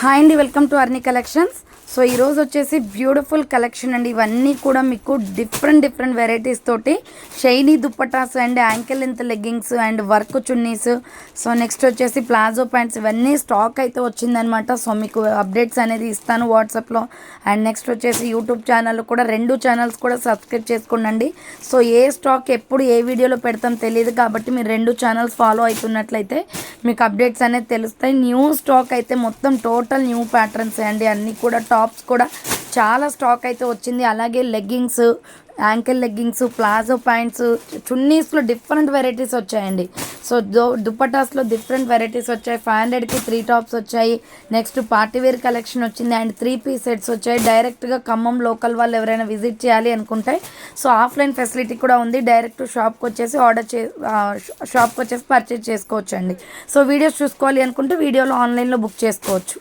Hi అండి, welcome to అర్ని collections. So ఈరోజు వచ్చేసి బ్యూటిఫుల్ కలెక్షన్ అండి. ఇవన్నీ కూడా మీకు డిఫరెంట్ వెరైటీస్ తోటి shiny dupattas and ankle length leggings and work chunnis. So next వచ్చేసి ప్లాజో ప్యాంట్స్, ఇవన్నీ స్టాక్ అయితే వచ్చిందనమాట. సో మీకు అప్డేట్స్ అనేది ఇస్తాను వాట్సాప్లో. అండ్ నెక్స్ట్ వచ్చేసి యూట్యూబ్ ఛానల్ కూడా, 2 ఛానల్స్ కూడా సబ్స్క్రైబ్ చేసుకోండి. సో ఏ స్టాక్ ఎప్పుడు ఏ వీడియోలో పెడతాం తెలియదు కాబట్టి మీరు 2 ఛానల్స్ ఫాలో అవుతున్నట్లయితే మీకు అప్డేట్స్ అనేది తెలుస్తాయి. న్యూ స్టాక్ అయితే మొత్తం టోటల్ న్యూ ప్యాటర్న్స్ అండి. అన్నీ కూడా టాప్స్ కూడా చాలా స్టాక్ అయితే వచ్చింది. అలాగే leggings, ankle leggings, palazzo pants, చున్నీస్లో డిఫరెంట్ వెరైటీస్ వచ్చాయండి. సో దుప్పటాస్లో డిఫరెంట్ వెరైటీస్ వచ్చాయి. 500కి 3 టాప్స్ వచ్చాయి. నెక్స్ట్ పార్టీవేర్ కలెక్షన్ వచ్చింది అండ్ 3 పీస్ సెట్స్ వచ్చాయి. డైరెక్ట్గా ఖమ్మం లోకల్ వాళ్ళు ఎవరైనా విజిట్ చేయాలి అనుకుంటే సో ఆఫ్లైన్ ఫెసిలిటీ కూడా ఉంది. డైరెక్ట్ షాప్కి వచ్చేసి షాప్కి వచ్చేసి పర్చేజ్ చేసుకోవచ్చు అండి. సో వీడియోస్ చూసుకోవాలి అనుకుంటే వీడియోలో ఆన్లైన్లో బుక్ చేసుకోవచ్చు.